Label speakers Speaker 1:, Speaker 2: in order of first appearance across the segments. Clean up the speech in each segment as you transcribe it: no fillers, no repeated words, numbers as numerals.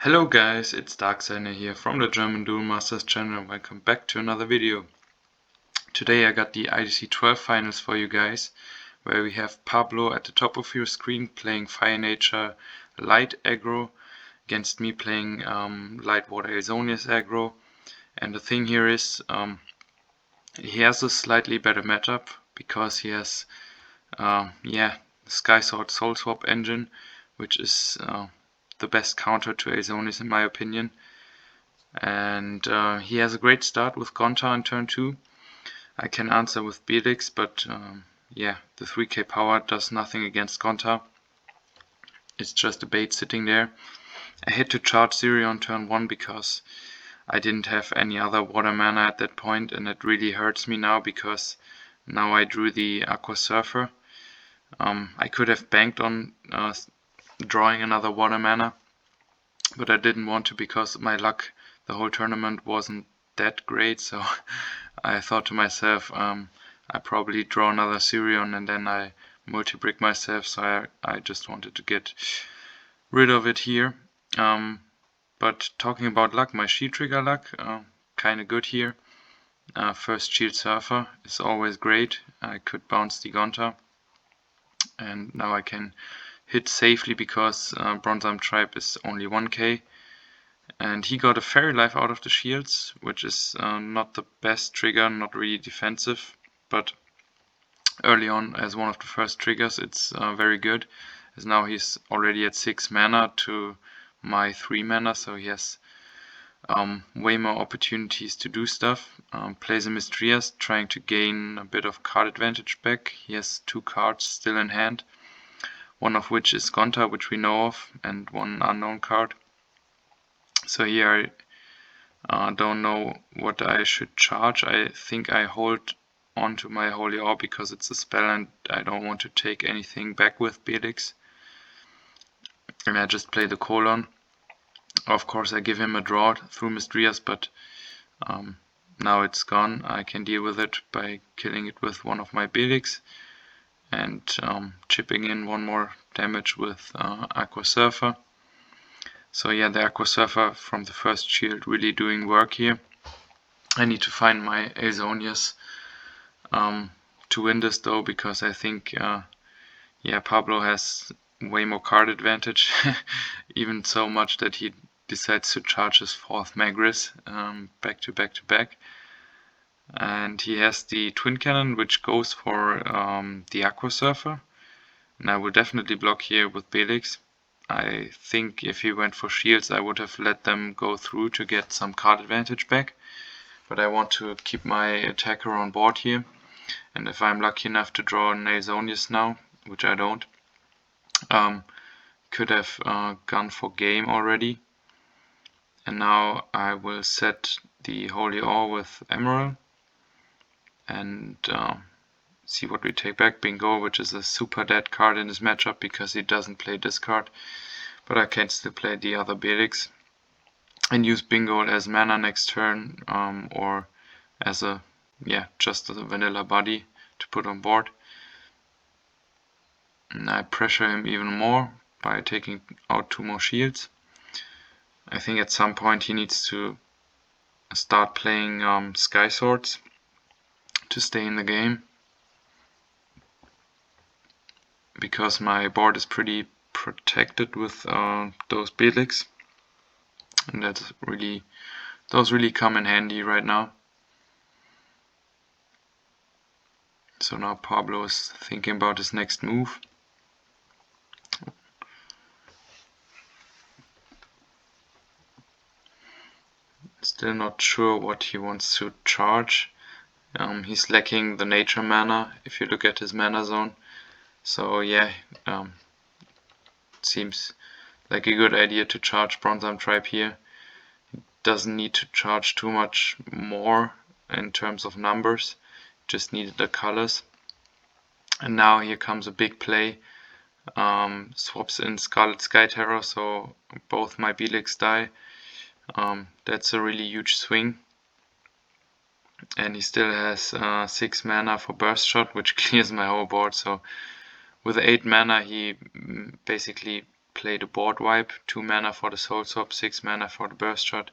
Speaker 1: Hello guys, it's Darkseiner here from the German Duel Masters channel and welcome back to another video. Today I got the IDC 12 finals for you guys, where we have Pablo at the top of your screen playing Fire Nature Light Aggro against me playing Light Water Azonius Aggro. And the thing here is, he has a slightly better matchup because he has the Sky Sword Soul Swap engine, which is the best counter to Azonius in my opinion. And he has a great start with Gonta in turn 2. I can answer with Beelix, but the 3k power does nothing against Gonta. It's just a bait sitting there. I had to charge Zero on turn 1 because I didn't have any other water mana at that point, and it really hurts me now because now I drew the Aqua Surfer. I could have banked on drawing another water mana, but I didn't want to because my luck the whole tournament wasn't that great, so I thought to myself, I probably draw another Sirion and then I multi-brick myself, so I just wanted to get rid of it here. But talking about luck, my shield trigger luck, kinda good here. First shield surfer is always great. I could bounce the Gonta, and now I can hit safely because Bronze-Arm Tribe is only 1k. And he got a Fairy Life out of the shields, which is not the best trigger, not really defensive, but early on as one of the first triggers it's very good, as now he's already at 6 mana to my 3 mana, so he has way more opportunities to do stuff. Plays a Mistrias, trying to gain a bit of card advantage back. He has 2 cards still in hand, one of which is Gonta, which we know of, and one unknown card. So here I don't know what I should charge. I think I hold on to my Holy Orb because it's a spell and I don't want to take anything back with Beelix. And I just play the Colon. Of course I give him a draw through Mistrias, but now it's gone. I can deal with it by killing it with one of my Beelix and chipping in one more damage with Aqua Surfer. So yeah, the Aqua Surfer from the first shield really doing work here. I need to find my Azonius to win this though, because I think Pablo has way more card advantage, even so much that he decides to charge his 4th Magris back to back. And he has the Twin Cannon, which goes for the Aqua Surfer, and I will definitely block here with Beelix. I think if he went for shields I would have let them go through to get some card advantage back, but I want to keep my attacker on board here, and if I'm lucky enough to draw an Azonius now, which I don't, could have gone for game already. And now I will set the Holy Ore with Emerald and see what we take back. Bingo, which is a super dead card in this matchup because he doesn't play this card, but I can still play the other Beelix and use Bingo as mana next turn, or as just as a vanilla body to put on board. And I pressure him even more by taking out 2 more shields. I think at some point he needs to start playing Sky Swords to stay in the game, because my board is pretty protected with those Beelix, and those really come in handy right now. So now Pablo is thinking about his next move. Still not sure what he wants to charge. He's lacking the nature mana if you look at his mana zone. So yeah, it seems like a good idea to charge Bronze-Arm Tribe here. He doesn't need to charge too much more in terms of numbers, just needed the colors. And now here comes a big play. Swaps in Scarlet Sky Terror, so both my Beelix die. That's a really huge swing. And he still has 6 mana for Burst Shot, which clears my whole board. So with 8 mana he basically play the board wipe, 2 mana for the soul swap, 6 mana for the burst shot.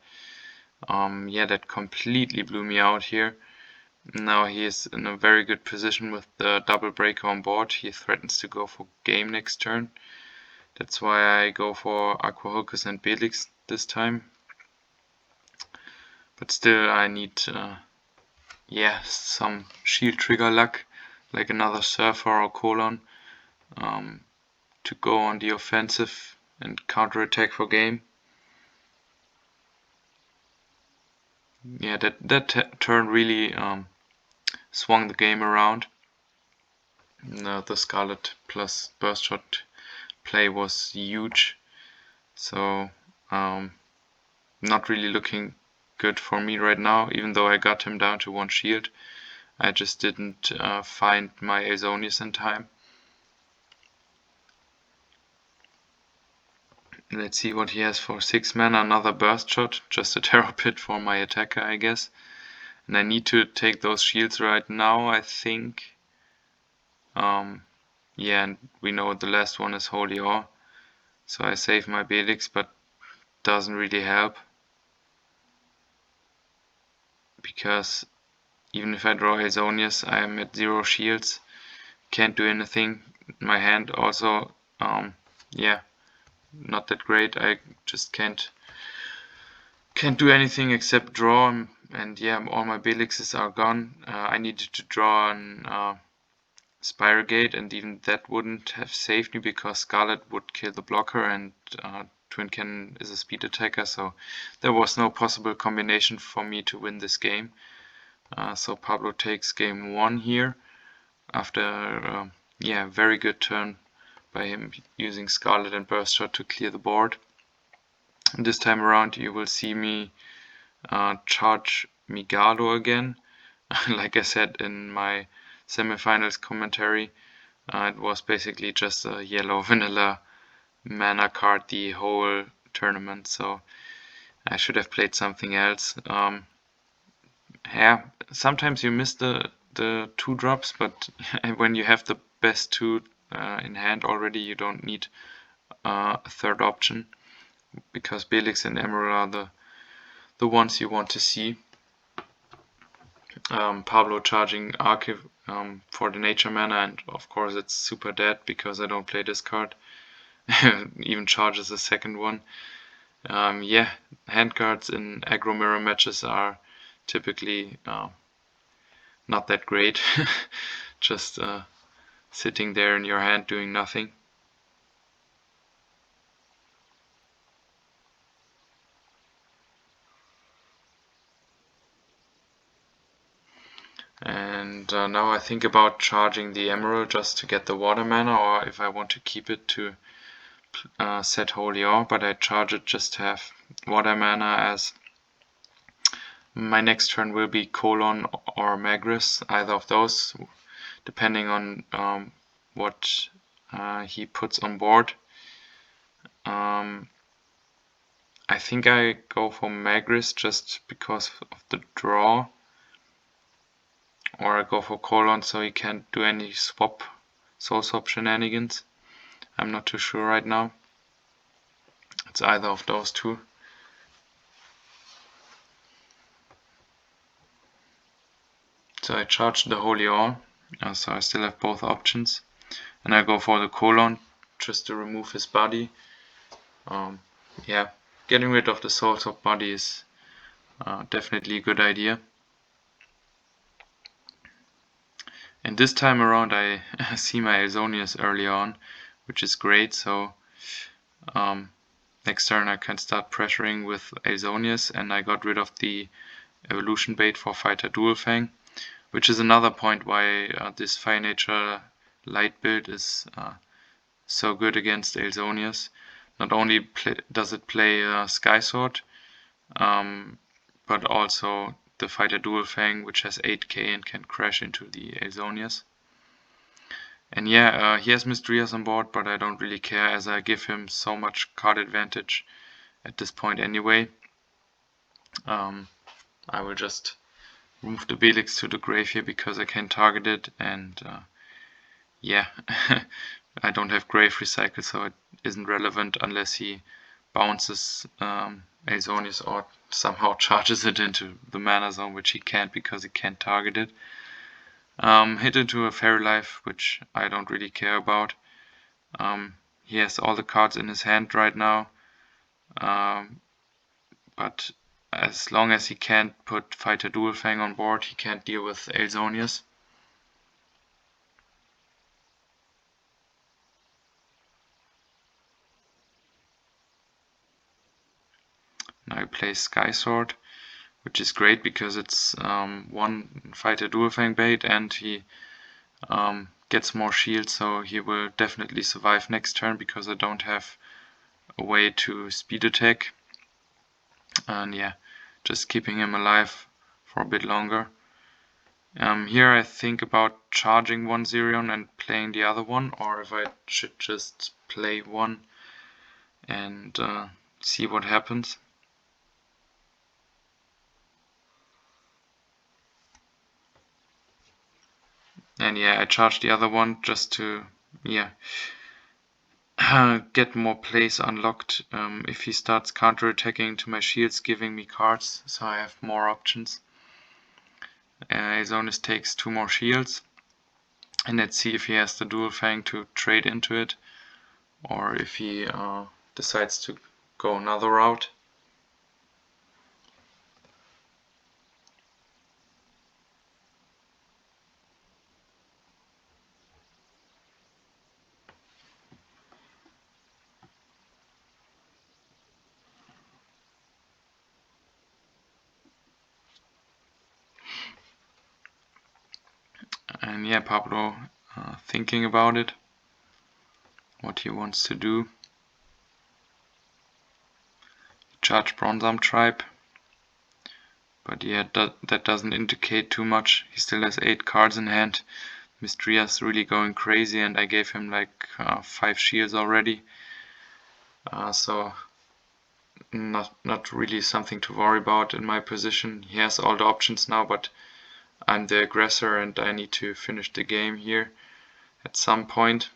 Speaker 1: Yeah, that completely blew me out here. Now he is in a very good position with the double breaker on board. He threatens to go for game next turn. That's why I go for Aqua Hulkus and Belix this time. But still I need yeah, some shield trigger luck, like another Surfer or Colon, to go on the offensive and counter attack for game. Yeah, that turn really swung the game around. The Scarlet plus burst shot play was huge, so not really looking good for me right now. Even though I got him down to 1 shield, I just didn't find my Azonius in time. Let's see what he has for 6 mana. Another burst shot, just a terror pit for my attacker, I guess. And I need to take those shields right now, I think. Yeah, and we know the last one is Holy Ore, so I save my Belix, but doesn't really help, because even if I draw Azonius, I am at 0 shields, can't do anything. My hand also, yeah, not that great. I just can't do anything except draw, and yeah, all my Belixes are gone. I needed to draw an Spiral Gate, and even that wouldn't have saved me because Scarlet would kill the blocker, and Twin Cannon is a speed attacker, so there was no possible combination for me to win this game. So Pablo takes game 1 here after yeah, very good turn by him using Scarlet and Burst Shot to clear the board. And this time around you will see me charge Migalo again. Like I said in my semifinals commentary, it was basically just a yellow vanilla mana card the whole tournament, so I should have played something else. Yeah, sometimes you miss the 2 drops, but when you have the best 2 in hand already, you don't need a third option, because Belix and Emerald are the ones you want to see. Pablo charging Archive for the nature mana, and of course it's super dead because I don't play this card. Even charges a second one. Yeah, hand cards in aggro mirror matches are typically not that great. Just sitting there in your hand doing nothing. And now I think about charging the Emerald just to get the water mana, or if I want to keep it to set Holy Ore, but I charge it just to have water mana, as my next turn will be Colon or Magris, either of those, depending on what he puts on board. I think I go for Magris just because of the draw, or I go for Colon so he can't do any soul swap shenanigans. I'm not too sure right now. It's either of those two. So I charge the Holy Ore, so I still have both options, and I go for the Colon just to remove his body. Yeah, getting rid of the soul swap body is definitely a good idea. And this time around I see my Azonius early on, which is great, so next turn I can start pressuring with Azonius, and I got rid of the evolution bait for Fighter Dual Fang, which is another point why this Fire Nature light build is so good against Azonius. Not only does it play Sky Sword, but also the Fighter Dual Fang, which has 8k and can crash into the Azonius. And yeah, he has Misdreas on board, but I don't really care, as I give him so much card advantage at this point anyway. I will just move the Belix to the grave here because I can target it, and yeah, I don't have Grave Recycle, so it isn't relevant unless he bounces Azonius or somehow charges it into the mana zone, which he can't because he can't target it. Hit into a Fairy Life, which I don't really care about. He has all the cards in his hand right now, but as long as he can't put Fighter Dual Fang on board, he can't deal with Azonius. Now he plays Sky Sword, which is great because it's one Fighter Dual Fang bait, and he gets more shield, so he will definitely survive next turn because I don't have a way to speed attack. And yeah, just keeping him alive for a bit longer. Here I think about charging one Zirion and playing the other one, or if I should just play one and see what happens. And yeah, I charge the other one just to, yeah, get more plays unlocked if he starts counter-attacking to my shields, giving me cards, so I have more options. Azonius takes 2 more shields, and let's see if he has the Dual Fang to trade into it, or if he decides to go another route. And yeah, Pablo thinking about it, what he wants to do. Charge Bronze Arm Tribe, but yeah, that doesn't indicate too much. He still has 8 cards in hand. Mistria's really going crazy, and I gave him like 5 shields already, so not really something to worry about in my position. He has all the options now, but I'm the aggressor and I need to finish the game here at some point.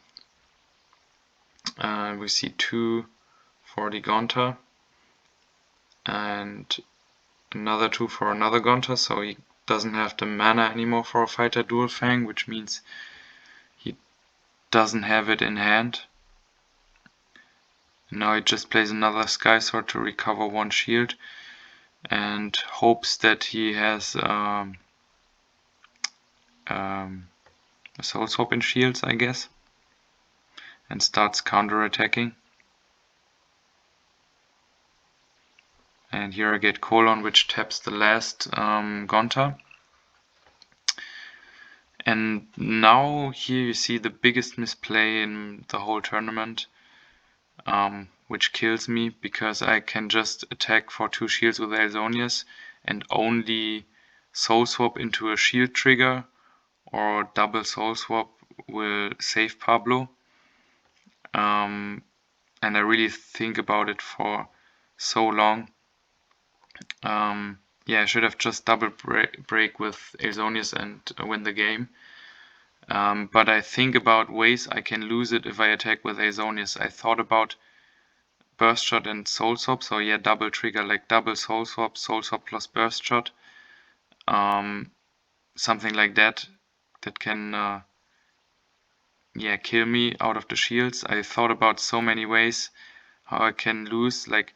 Speaker 1: We see 2 for the Gonta and another 2 for another Gonta, so he doesn't have the mana anymore for a Fighter Dual Fang, which means he doesn't have it in hand. Now he just plays another Sky Sword to recover 1 shield and hopes that he has a Soul Swap in shields, I guess, and starts counter-attacking. And here I get Colon, which taps the last Gonta. And now here you see the biggest misplay in the whole tournament, which kills me because I can just attack for 2 shields with Azonius and only Soul Swap into a shield trigger, or double Soul Swap will save Pablo. And I really think about it for so long. Yeah, I should have just double break with Azonius and win the game. But I think about ways I can lose it if I attack with Azonius. I thought about Burst Shot and Soul Swap, so yeah, double trigger, like double Soul Swap plus Burst Shot. Something like that can yeah, kill me out of the shields. I thought about so many ways how I can lose, like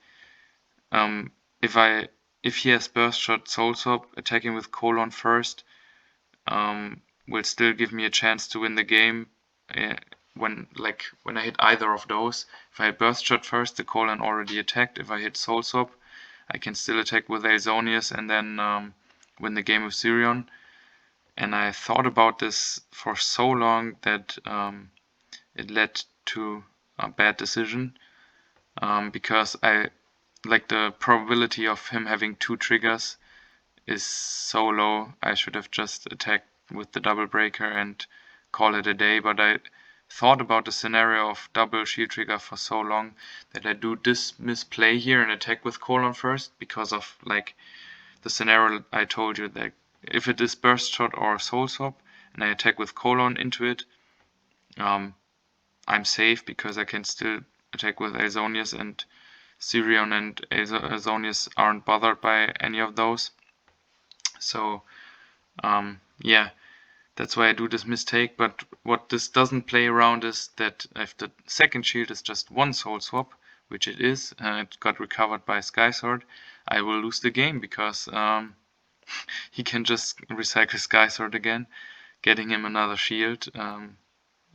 Speaker 1: if he has Burst Shot, Soul Swap, attacking with Colon first will still give me a chance to win the game when I hit either of those. If I hit Burst Shot first, the Colon already attacked. If I hit Soul Swap, I can still attack with Azonius and then win the game with Zirion. And I thought about this for so long that it led to a bad decision, because the probability of him having 2 triggers is so low. I should have just attacked with the double breaker and call it a day, but I thought about the scenario of double shield trigger for so long that I do this misplay here and attack with Colon first because of like the scenario I told you, that if it is Burst Shot or Soul Swap and I attack with Colon into it, I'm safe because I can still attack with Azonius, and Sirion and Azonius aren't bothered by any of those. So yeah, that's why I do this mistake. But what this doesn't play around is that if the second shield is just one soul swap, which it is, it got recovered by Skysword, I will lose the game because he can just recycle Skysword again, getting him another shield.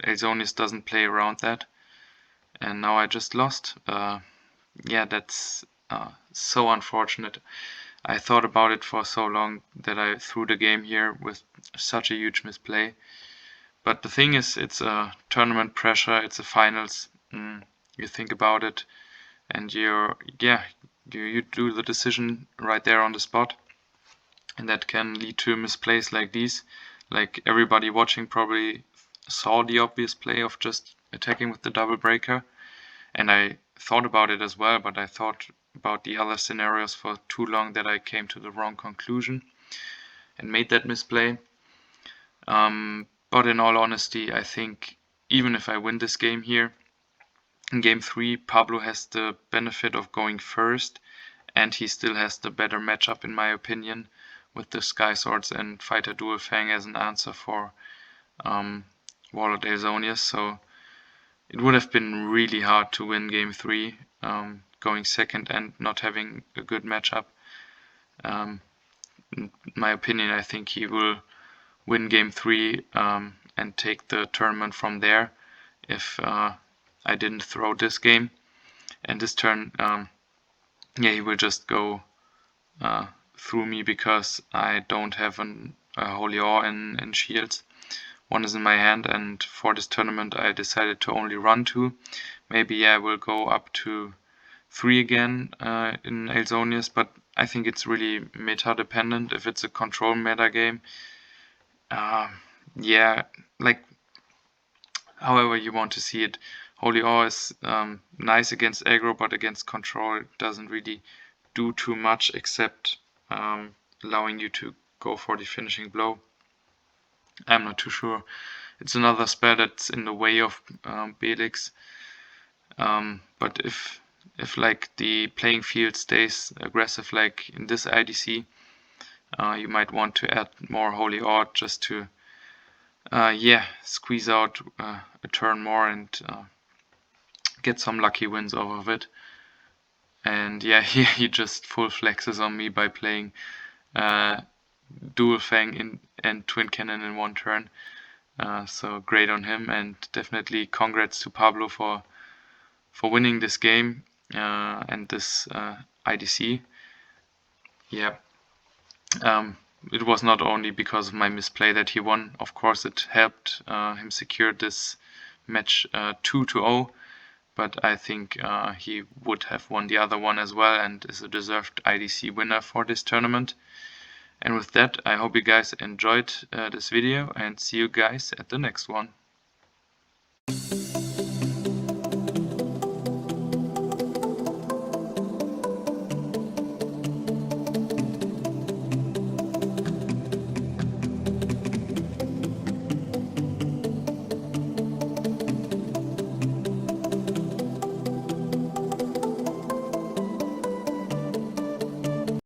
Speaker 1: Azonius doesn't play around that, and now I just lost. Yeah, that's so unfortunate. I thought about it for so long that I threw the game here with such a huge misplay. But the thing is, it's a tournament pressure, it's a finals. You think about it, and you do the decision right there on the spot, and that can lead to misplays like these. Like everybody watching probably saw the obvious play of just attacking with the double breaker, and I thought about it as well, but I thought about the other scenarios for too long that I came to the wrong conclusion and made that misplay. But in all honesty, I think even if I win this game here, in game 3 Pablo has the benefit of going first, and he still has the better matchup in my opinion, with the Sky Swords and Fighter Dual Fang as an answer for Warlord Azonius. So it would have been really hard to win game 3, going second and not having a good matchup. In my opinion, I think he will win game 3 and take the tournament from there if I didn't throw this game. And this turn, yeah, he will just go through me because I don't have a Holy Ore in shields. One is in my hand, and for this tournament I decided to only run 2. Maybe I will go up to 3 again in Azonius, but I think it's really meta dependent. If it's a control meta game, yeah, like however you want to see it. Holy Ore is nice against aggro, but against control it doesn't really do too much except allowing you to go for the finishing blow. I'm not too sure. It's another spell that's in the way of Belix. But if like the playing field stays aggressive like in this IDC, you might want to add more Holy Ore just to squeeze out a turn more and get some lucky wins off of it. And yeah, he just full flexes on me by playing Dual Fang and Twin Cannon in one turn. So great on him, and definitely congrats to Pablo for winning this game and this IDC. Yeah, it was not only because of my misplay that he won. Of course, it helped him secure this match 2-0. But I think he would have won the other one as well and is a deserved IDC winner for this tournament. And with that, I hope you guys enjoyed this video and see you guys at the next one.